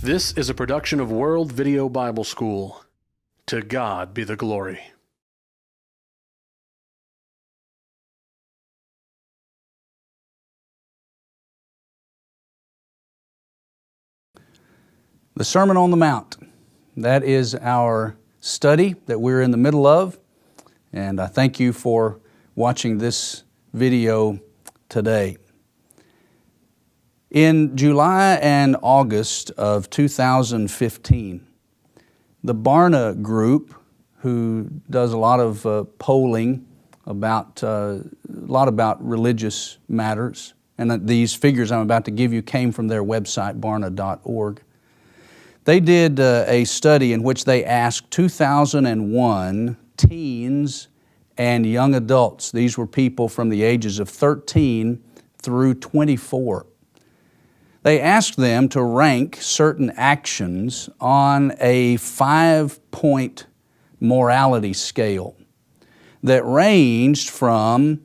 This is a production of World Video Bible School. To God be the glory. The Sermon on the Mount. That is our study that we're in the middle of, and I thank you for watching this video today. In July and August of 2015, the Barna Group, who does a lot of polling about a lot about religious matters, and these figures I'm about to give you came from their website, barna.org. They did a study in which they asked 2001 teens and young adults. These were people from the ages of 13 through 24. They asked them to rank certain actions on a 5-point morality scale that ranged from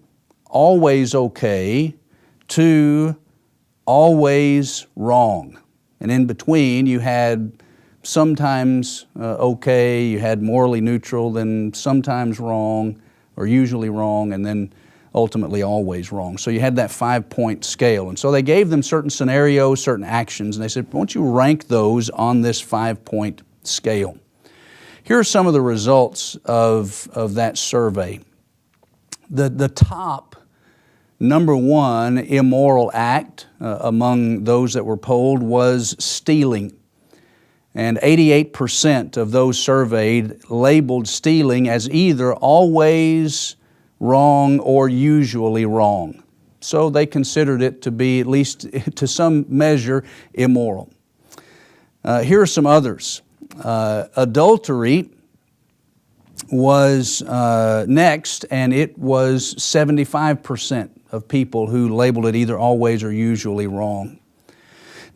always okay to always wrong. And in between, you had sometimes okay, you had morally neutral, then sometimes wrong, or usually wrong, and then ultimately always wrong. So you had that 5-point scale. And so they gave them certain scenarios, certain actions, and they said, why don't you rank those on this 5-point scale? Here are some of the results of that survey. The top number one immoral act among those that were polled was stealing. And 88% of those surveyed labeled stealing as either always wrong or usually wrong. So they considered it to be, at least to some measure, immoral. Here are some others. Adultery was next, and it was 75% of people who labeled it either always or usually wrong.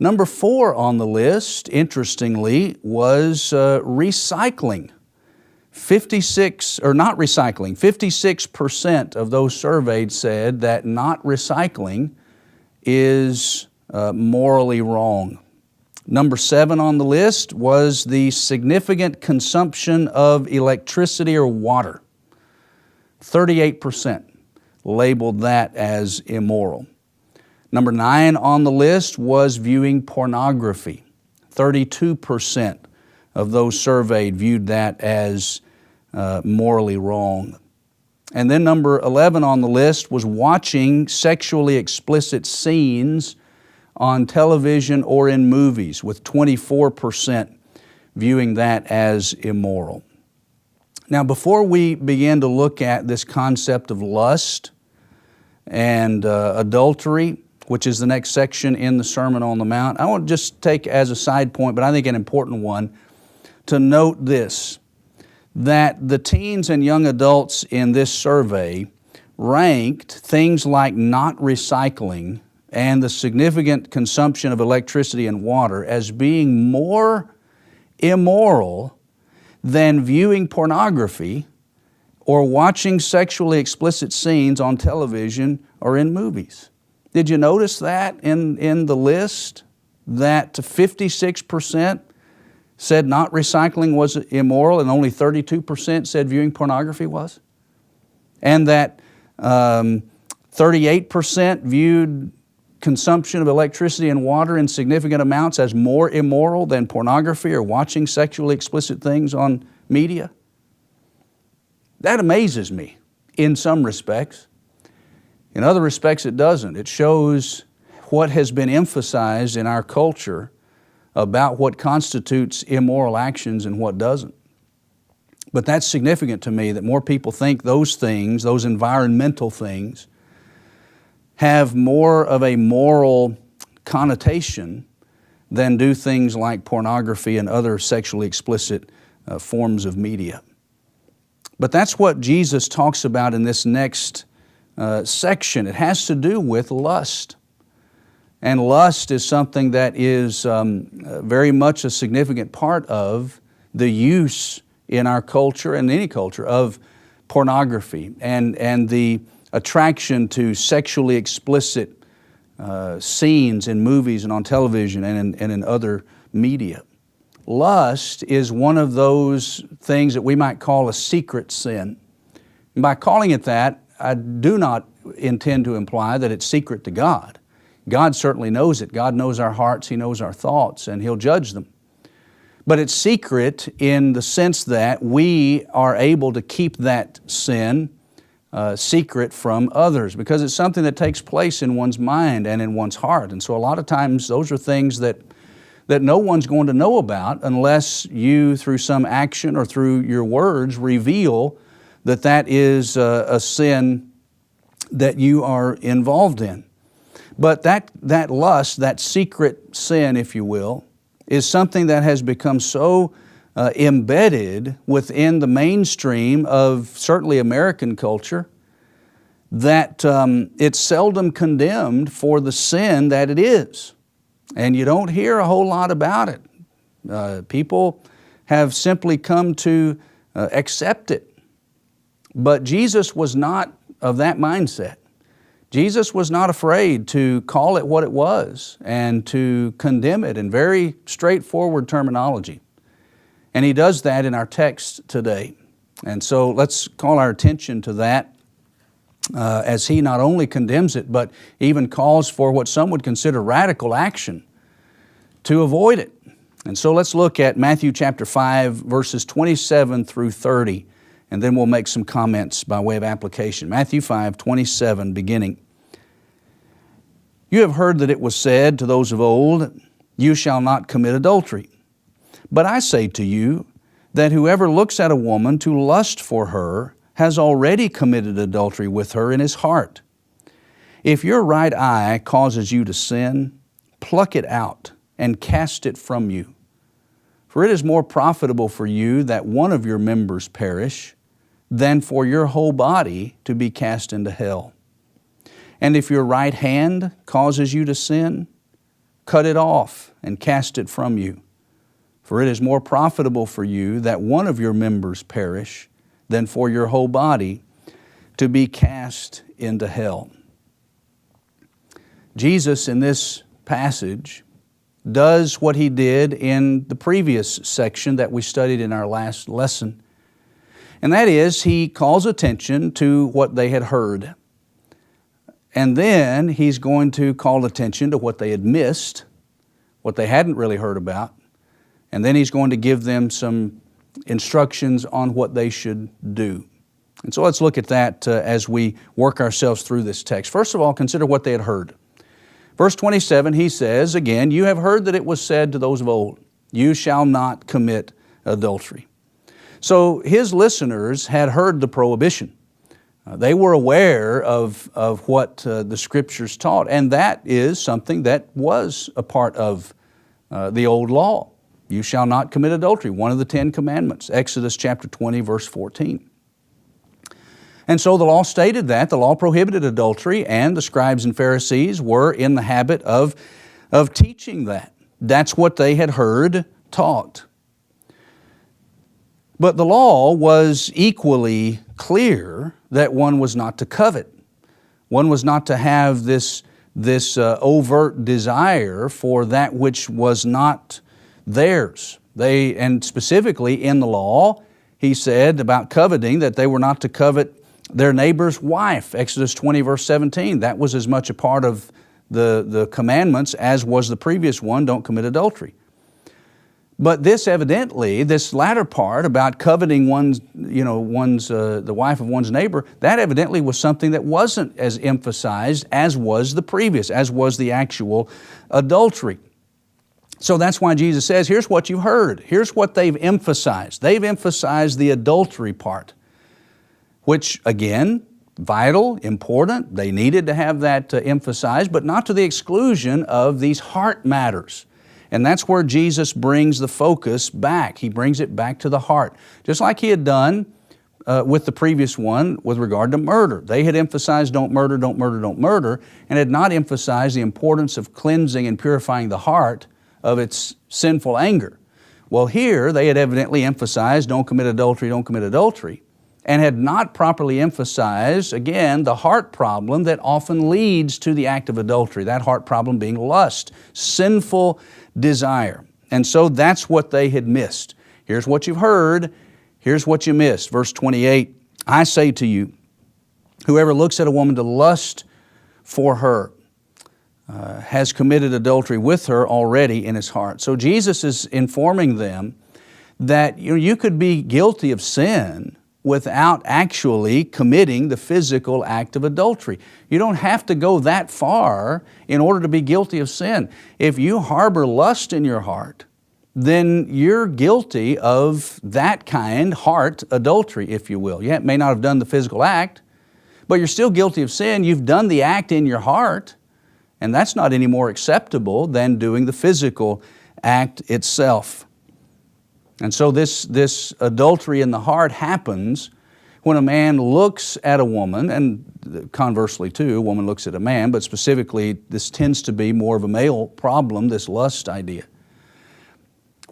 Number 4 on the list, interestingly, was recycling. 56% of those surveyed said that not recycling is morally wrong. Number 7 on the list was the significant consumption of electricity or water. 38% labeled that as immoral. Number 9 on the list was viewing pornography. 32% of those surveyed viewed that as morally wrong. And then number 11 on the list was watching sexually explicit scenes on television or in movies, with 24% viewing that as immoral. Now, before we begin to look at this concept of lust and adultery, which is the next section in the Sermon on the Mount, I want to just take as a side point, but I think an important one, to note this, that the teens and young adults in this survey ranked things like not recycling and the significant consumption of electricity and water as being more immoral than viewing pornography or watching sexually explicit scenes on television or in movies. Did you notice that in the list, that 56% said not recycling was immoral and only 32% said viewing pornography was? And that 38% viewed consumption of electricity and water in significant amounts as more immoral than pornography or watching sexually explicit things on media? That amazes me in some respects. In other respects, it doesn't. It shows what has been emphasized in our culture about what constitutes immoral actions and what doesn't. But that's significant to me, that more people think those things, those environmental things, have more of a moral connotation than do things like pornography and other sexually explicit forms of media. But that's what Jesus talks about in this next section. It has to do with lust. And lust is something that is very much a significant part of the use in our culture and any culture of pornography and the attraction to sexually explicit scenes in movies and on television and in other media. Lust is one of those things that we might call a secret sin. And by calling it that, I do not intend to imply that it's secret to God. God certainly knows it. God knows our hearts, He knows our thoughts, and He'll judge them. But it's secret in the sense that we are able to keep that sin secret from others, because it's something that takes place in one's mind and in one's heart. And so a lot of times those are things that no one's going to know about unless you, through some action or through your words, reveal that that is a sin that you are involved in. But that lust, that secret sin, if you will, is something that has become so embedded within the mainstream of certainly American culture that it's seldom condemned for the sin that it is. And you don't hear a whole lot about it. People have simply come to accept it. But Jesus was not of that mindset. Jesus was not afraid to call it what it was and to condemn it in very straightforward terminology. And He does that in our text today. And so let's call our attention to that as He not only condemns it, but even calls for what some would consider radical action to avoid it. And so let's look at Matthew chapter 5, verses 27 through 30, and then we'll make some comments by way of application. Matthew 5, 27, beginning. You have heard that it was said to those of old, you shall not commit adultery. But I say to you that whoever looks at a woman to lust for her has already committed adultery with her in his heart. If your right eye causes you to sin, pluck it out and cast it from you. For it is more profitable for you that one of your members perish than for your whole body to be cast into hell. And if your right hand causes you to sin, cut it off and cast it from you. For it is more profitable for you that one of your members perish than for your whole body to be cast into hell. Jesus, in this passage, does what He did in the previous section that we studied in our last lesson. And that is, He calls attention to what they had heard. And then He's going to call attention to what they had missed, what they hadn't really heard about. And then He's going to give them some instructions on what they should do. And so let's look at that as we work ourselves through this text. First of all, consider what they had heard. Verse 27, He says, again, you have heard that it was said to those of old, you shall not commit adultery. So His listeners had heard the prohibition. They were aware of what the Scriptures taught, and that is something that was a part of the old law. You shall not commit adultery, one of the 10 commandments, Exodus chapter 20, verse 14. And so the law stated that, the law prohibited adultery, and the scribes and Pharisees were in the habit of teaching that. That's what they had heard taught. But the law was equally clear that one was not to covet. One was not to have this overt desire for that which was not theirs. And specifically in the law, He said about coveting that they were not to covet their neighbor's wife, Exodus 20, verse 17. That was as much a part of the commandments as was the previous one, don't commit adultery. But this evidently, this latter part about coveting the wife of one's neighbor, that evidently was something that wasn't as emphasized as was the previous, as was the actual adultery. So that's why Jesus says, here's what you've heard. Here's what they've emphasized. They've emphasized the adultery part, which again, vital, important. They needed to have that emphasized, but not to the exclusion of these heart matters. And that's where Jesus brings the focus back. He brings it back to the heart. Just like He had done with the previous one with regard to murder. They had emphasized don't murder, don't murder, don't murder, and had not emphasized the importance of cleansing and purifying the heart of its sinful anger. Well, here they had evidently emphasized don't commit adultery, and had not properly emphasized, again, the heart problem that often leads to the act of adultery, that heart problem being lust, sinful desire. And so that's what they had missed. Here's what you've heard, here's what you missed. Verse 28, I say to you, whoever looks at a woman to lust for her has committed adultery with her already in his heart. So Jesus is informing them that you could be guilty of sin without actually committing the physical act of adultery. You don't have to go that far in order to be guilty of sin. If you harbor lust in your heart, then you're guilty of that kind, heart adultery, if you will. You may not have done the physical act, but you're still guilty of sin. You've done the act in your heart, and that's not any more acceptable than doing the physical act itself. And so this adultery in the heart happens when a man looks at a woman, and conversely too, a woman looks at a man, but specifically this tends to be more of a male problem, this lust idea.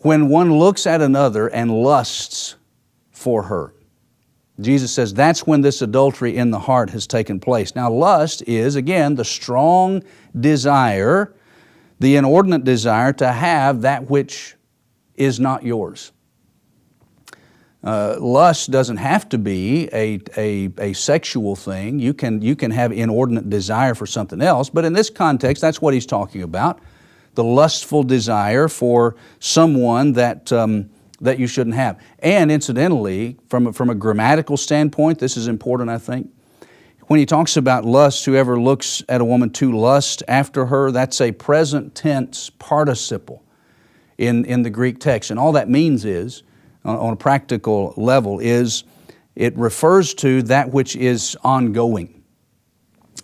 When one looks at another and lusts for her, Jesus says that's when this adultery in the heart has taken place. Now lust is, again, the strong desire, the inordinate desire to have that which is not yours. Lust doesn't have to be a sexual thing. You can have inordinate desire for something else, but in this context, that's what he's talking about. The lustful desire for someone that you shouldn't have. And incidentally, from a grammatical standpoint, this is important, I think. When he talks about lust, whoever looks at a woman to lust after her, that's a present tense participle in the Greek text. And all that means is, on a practical level, is it refers to that which is ongoing,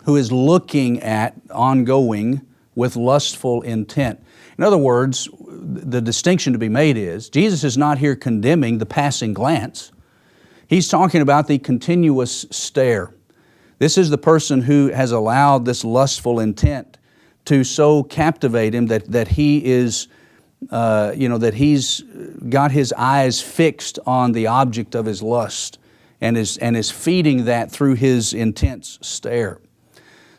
who is looking at ongoing with lustful intent. In other words, the distinction to be made is, Jesus is not here condemning the passing glance. He's talking about the continuous stare. This is the person who has allowed this lustful intent to so captivate him that he is, that he's got his eyes fixed on the object of his lust and is feeding that through his intense stare.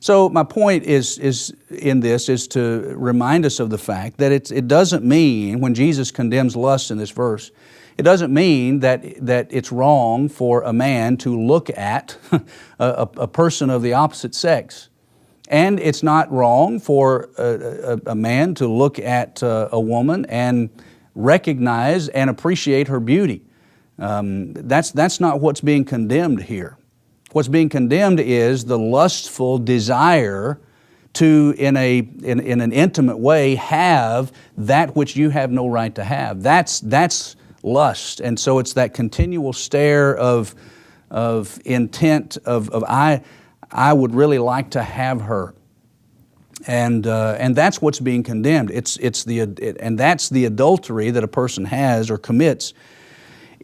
So my point is to remind us of the fact that it doesn't mean, when Jesus condemns lust in this verse, it doesn't mean that it's wrong for a man to look at a person of the opposite sex. And it's not wrong for a man to look at a woman and recognize and appreciate her beauty. That's not what's being condemned here. What's being condemned is the lustful desire to, in an intimate way, have that which you have no right to have. That's lust. And so it's that continual stare of intent of I would really like to have her. And that's what's being condemned. And that's the adultery that a person has or commits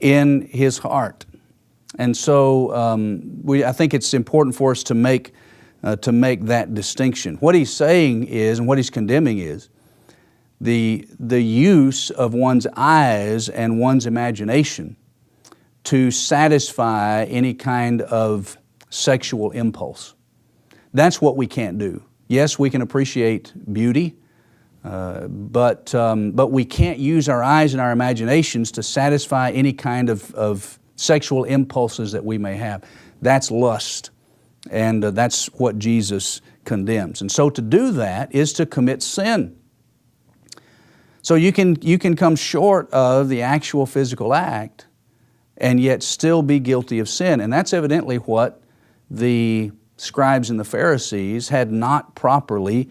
in his heart. And so I think it's important for us to make that distinction. What he's saying is, and what he's condemning is, the use of one's eyes and one's imagination to satisfy any kind of sexual impulse. That's what we can't do. Yes, we can appreciate beauty, but we can't use our eyes and our imaginations to satisfy any kind of sexual impulses that we may have. That's lust, and that's what Jesus condemns. And so to do that is to commit sin. So you can come short of the actual physical act and yet still be guilty of sin. And that's evidently what the scribes and the Pharisees had not properly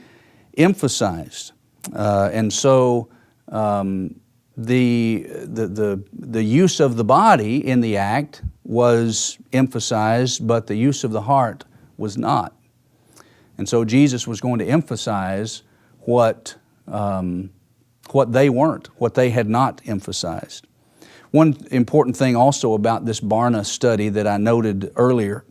emphasized. And so the use of the body in the act was emphasized, but the use of the heart was not. And so Jesus was going to emphasize what they weren't, what they had not emphasized. One important thing also about this Barna study that I noted earlier,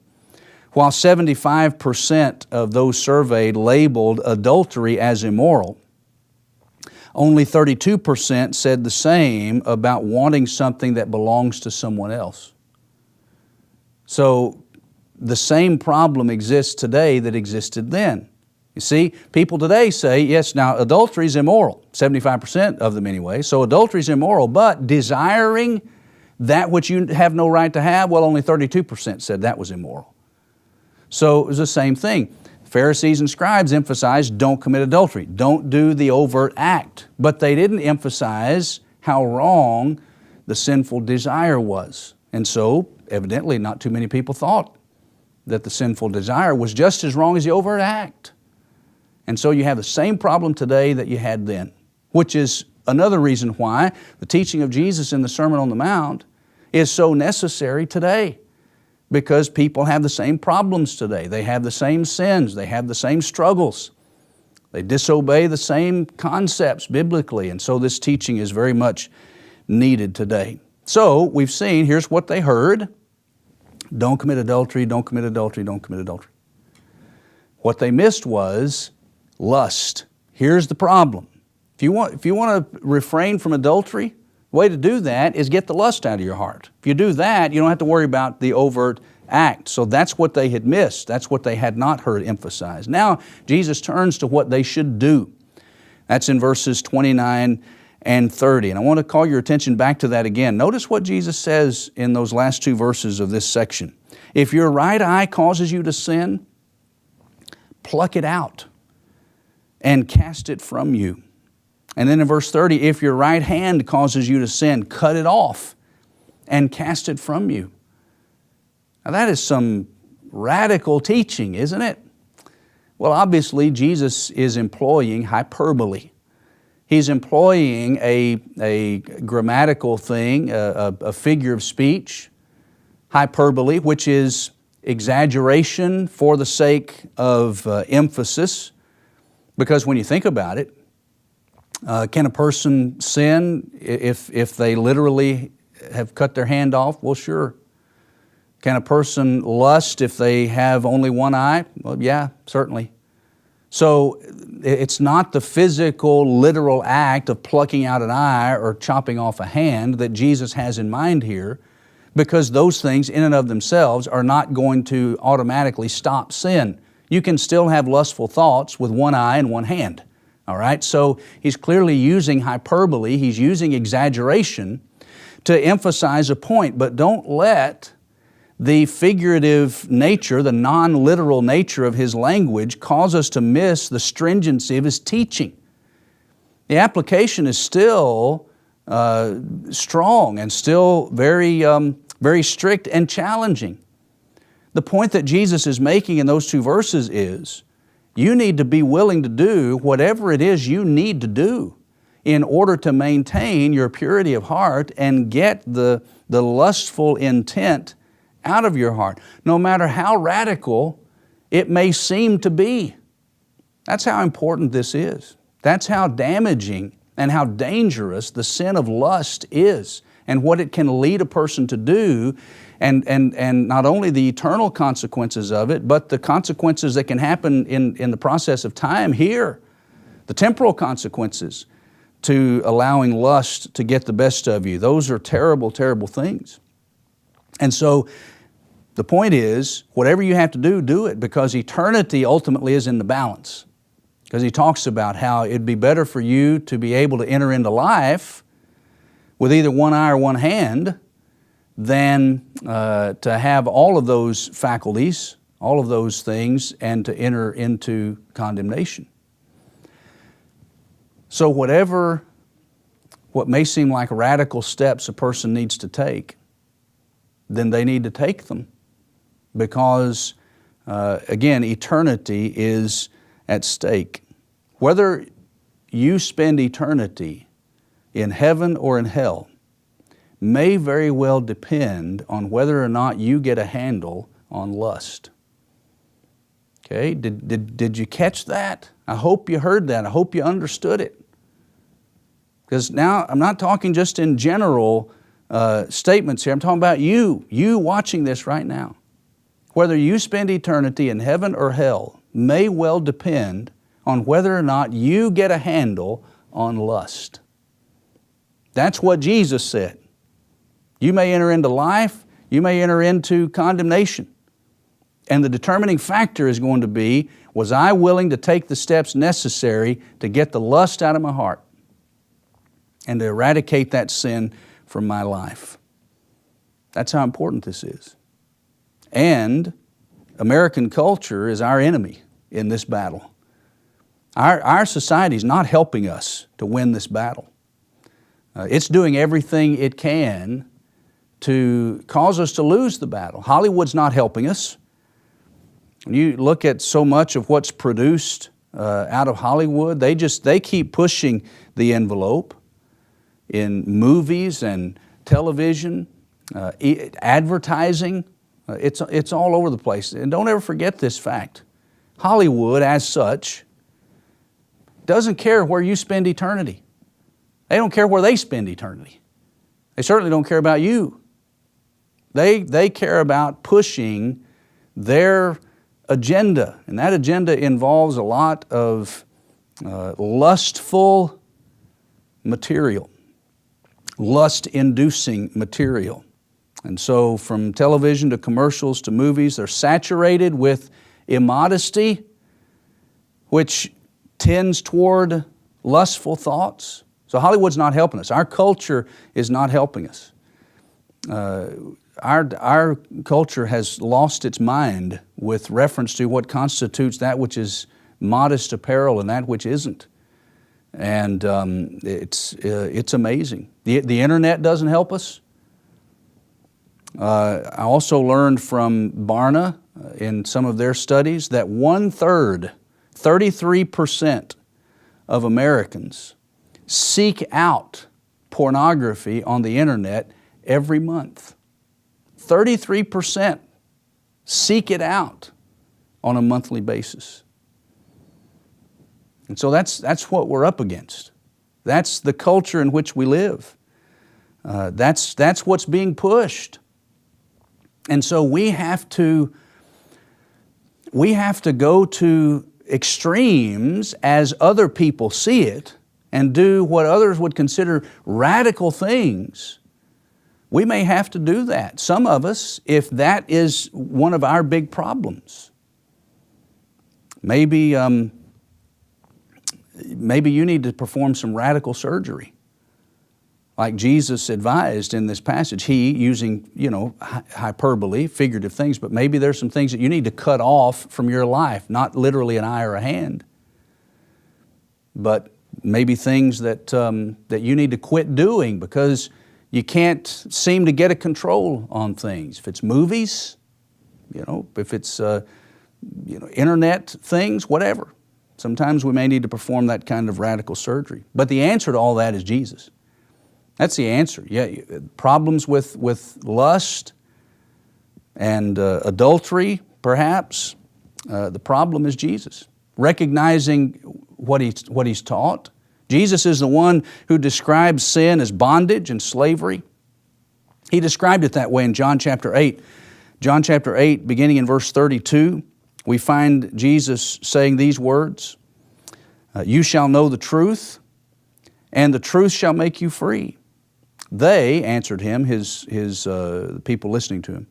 while 75% of those surveyed labeled adultery as immoral, only 32% said the same about wanting something that belongs to someone else. So the same problem exists today that existed then. You see, people today say, yes, now adultery is immoral, 75% of them anyway, so adultery is immoral, but desiring that which you have no right to have, well, only 32% said that was immoral. So it was the same thing. Pharisees and scribes emphasized don't commit adultery, don't do the overt act, but they didn't emphasize how wrong the sinful desire was. And so, evidently, not too many people thought that the sinful desire was just as wrong as the overt act. And so you have the same problem today that you had then, which is another reason why the teaching of Jesus in the Sermon on the Mount is so necessary today, because people have the same problems today. They have the same sins. They have the same struggles. They disobey the same concepts biblically, and so this teaching is very much needed today. So we've seen, here's what they heard. Don't commit adultery, don't commit adultery, don't commit adultery. What they missed was lust. Here's the problem. If you want to refrain from adultery, the way to do that is get the lust out of your heart. If you do that, you don't have to worry about the overt act. So that's what they had missed. That's what they had not heard emphasized. Now Jesus turns to what they should do. That's in verses 29 and 30. And I want to call your attention back to that again. Notice what Jesus says in those last two verses of this section. If your right eye causes you to sin, pluck it out and cast it from you. And then in verse 30, if your right hand causes you to sin, cut it off and cast it from you. Now that is some radical teaching, isn't it? Well, obviously Jesus is employing hyperbole. He's employing a grammatical thing, a figure of speech, hyperbole, which is exaggeration for the sake of emphasis. Because when you think about it, can a person sin if they literally have cut their hand off? Well, sure. Can a person lust if they have only one eye? Well, yeah, certainly. So it's not the physical, literal act of plucking out an eye or chopping off a hand that Jesus has in mind here, because those things in and of themselves are not going to automatically stop sin. You can still have lustful thoughts with one eye and one hand. All right, so he's clearly using hyperbole, he's using exaggeration to emphasize a point, but don't let the figurative nature, the non-literal nature of his language cause us to miss the stringency of his teaching. The application is still strong and still very strict and challenging. The point that Jesus is making in those two verses is, you need to be willing to do whatever it is you need to do in order to maintain your purity of heart and get the lustful intent out of your heart, no matter how radical it may seem to be. That's how important this is. That's how damaging and how dangerous the sin of lust is, and what it can lead a person to do, and not only the eternal consequences of it, but the consequences that can happen in the process of time here, the temporal consequences to allowing lust to get the best of you. Those are terrible, terrible things. And so the point is, whatever you have to do, do it, because eternity ultimately is in the balance. Because he talks about how it'd be better for you to be able to enter into life with either one eye or one hand than to have all of those faculties, all of those things, and to enter into condemnation. So what may seem like radical steps a person needs to take, then they need to take them, because again, eternity is at stake. Whether you spend eternity in heaven or in hell may very well depend on whether or not you get a handle on lust. Okay, did you catch that? I hope you heard that. I hope you understood it. Because now I'm not talking just in general statements here. I'm talking about you watching this right now. Whether you spend eternity in heaven or hell may well depend on whether or not you get a handle on lust. That's what Jesus said. You may enter into life, you may enter into condemnation. And the determining factor is going to be, was I willing to take the steps necessary to get the lust out of my heart and to eradicate that sin from my life? That's how important this is. And American culture is our enemy in this battle. Our society is not helping us to win this battle. It's doing everything it can to cause us to lose the battle. Hollywood's not helping us. When you look at so much of what's produced out of Hollywood, they keep pushing the envelope in movies and television, advertising. It's all over the place. And don't ever forget this fact. Hollywood, as such, doesn't care where you spend eternity. They don't care where they spend eternity. They certainly don't care about you. They care about pushing their agenda, and that agenda involves a lot of lustful material, lust-inducing material. And so from television to commercials to movies, they're saturated with immodesty, which tends toward lustful thoughts. So Hollywood's not helping us. Our culture is not helping us. Our culture has lost its mind with reference to what constitutes that which is modest apparel and that which isn't. And it's amazing. The internet doesn't help us. I also learned from Barna in some of their studies that 1/3, 33% of Americans seek out pornography on the internet every month. 33% seek it out on a monthly basis. And so that's what we're up against. That's the culture in which we live. That's what's being pushed. And so we have to go to extremes as other people see it and do what others would consider radical things. We may have to do that. Some of us, if that is one of our big problems. Maybe you need to perform some radical surgery. Like Jesus advised in this passage, He using, hyperbole, figurative things, but maybe there's some things that you need to cut off from your life, not literally an eye or a hand, but maybe things that you need to quit doing because you can't seem to get a control on things. If it's movies, if it's internet things, whatever. Sometimes we may need to perform that kind of radical surgery. But the answer to all that is Jesus. That's the answer. Yeah, problems with lust and adultery, perhaps. The problem is Jesus. Recognizing what He's taught. Jesus is the one who describes sin as bondage and slavery. He described it that way in John chapter 8. John chapter 8, beginning in verse 32, we find Jesus saying these words, "You shall know the truth, and the truth shall make you free." They answered Him, his people listening to Him,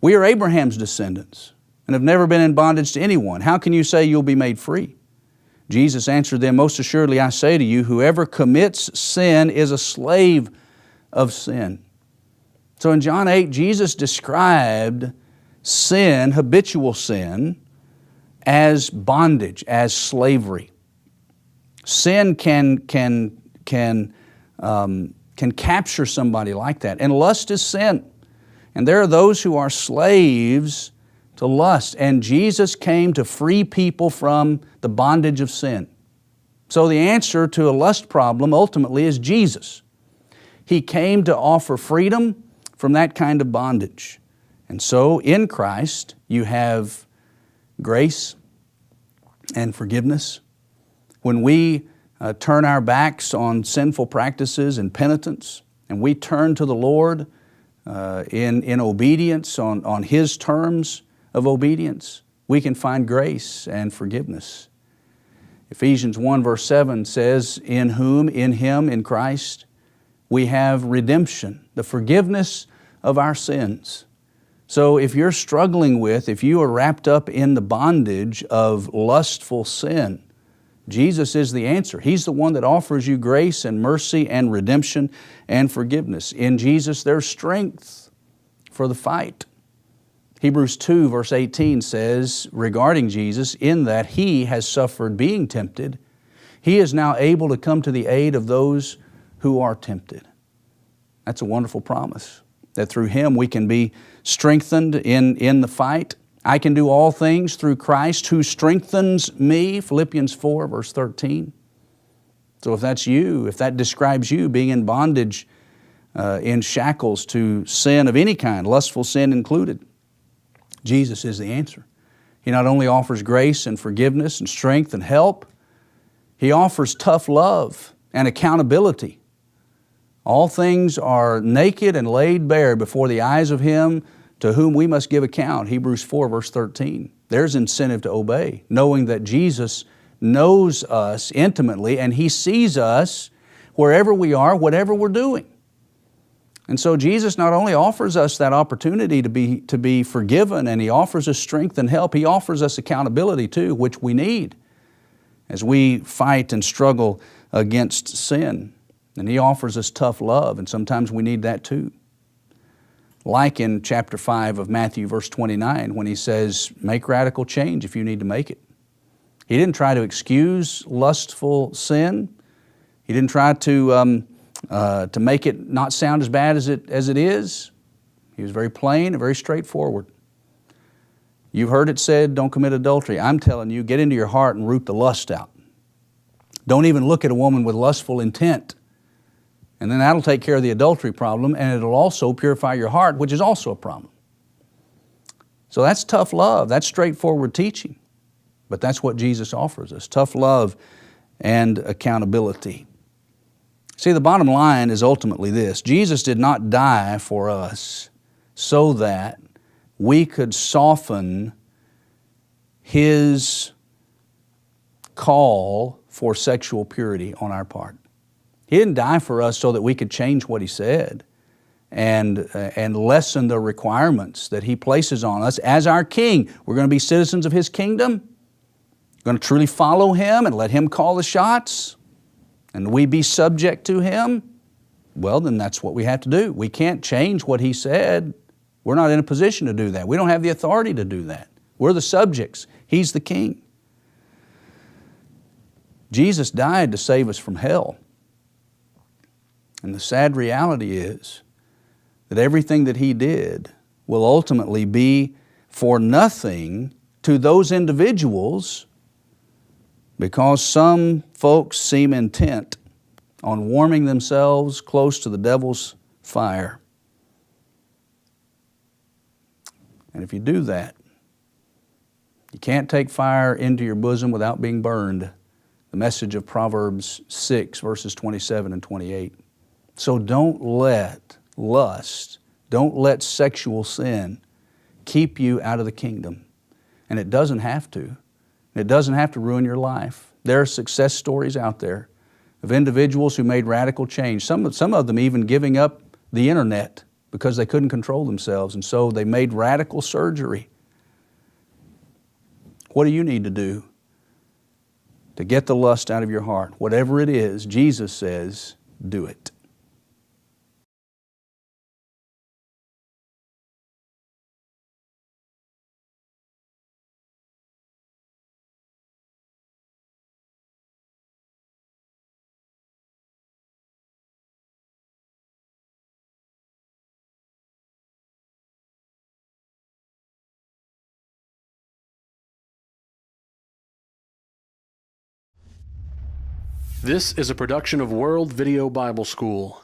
"We are Abraham's descendants and have never been in bondage to anyone. How can you say you'll be made free?" Jesus answered them, "Most assuredly I say to you, whoever commits sin is a slave of sin." So in John 8, Jesus described sin, habitual sin, as bondage, as slavery. Sin can capture somebody like that. And lust is sin. And there are those who are slaves to lust. And Jesus came to free people from the bondage of sin. So the answer to a lust problem ultimately is Jesus. He came to offer freedom from that kind of bondage. And so in Christ you have grace and forgiveness. When we turn our backs on sinful practices and penitence, and we turn to the Lord in obedience on His terms of obedience, we can find grace and forgiveness. Ephesians 1 verse 7 says, "In whom, in Him, in Christ, we have redemption," the forgiveness of our sins, So if you're struggling with, if you are wrapped up in the bondage of lustful sin, Jesus is the answer. He's the one that offers you grace and mercy and redemption and forgiveness. In Jesus, there's strength for the fight. Hebrews 2 verse 18 says regarding Jesus, in that He has suffered being tempted, He is now able to come to the aid of those who are tempted. That's a wonderful promise, that through Him we can be strengthened in the fight. I can do all things through Christ who strengthens me, Philippians 4 verse 13. So if that's you, if that describes you being in bondage, in shackles to sin of any kind, lustful sin included, Jesus is the answer. He not only offers grace and forgiveness and strength and help, He offers tough love and accountability. All things are naked and laid bare before the eyes of Him to whom we must give account, Hebrews 4 verse 13. There's incentive to obey, knowing that Jesus knows us intimately and He sees us wherever we are, whatever we're doing. And so Jesus not only offers us that opportunity to be forgiven, and He offers us strength and help, He offers us accountability too, which we need as we fight and struggle against sin. And He offers us tough love, and sometimes we need that too. Like in chapter 5 of Matthew verse 29, when He says, make radical change if you need to make it. He didn't try to excuse lustful sin. He didn't try to make it not sound as bad as it is. He was very plain and very straightforward. You've heard it said, don't commit adultery. I'm telling you, get into your heart and root the lust out. Don't even look at a woman with lustful intent. And then that'll take care of the adultery problem, and it'll also purify your heart, which is also a problem. So that's tough love. That's straightforward teaching. But that's what Jesus offers us, tough love and accountability. See, the bottom line is ultimately this: Jesus did not die for us so that we could soften His call for sexual purity on our part. He didn't die for us so that we could change what He said and lessen the requirements that He places on us as our King. We're going to be citizens of His kingdom. We're going to truly follow Him and let Him call the shots, and we be subject to Him. Well, then that's what we have to do. We can't change what He said. We're not in a position to do that. We don't have the authority to do that. We're the subjects. He's the King. Jesus died to save us from hell. And the sad reality is that everything that He did will ultimately be for nothing to those individuals, because some folks seem intent on warming themselves close to the devil's fire. And if you do that, you can't take fire into your bosom without being burned. The message of Proverbs 6 verses 27 and 28. So don't let lust, don't let sexual sin keep you out of the kingdom. And it doesn't have to. It doesn't have to ruin your life. There are success stories out there of individuals who made radical change. Some of them even giving up the internet because they couldn't control themselves, and so they made radical surgery. What do you need to do to get the lust out of your heart? Whatever it is, Jesus says, do it. This is a production of World Video Bible School.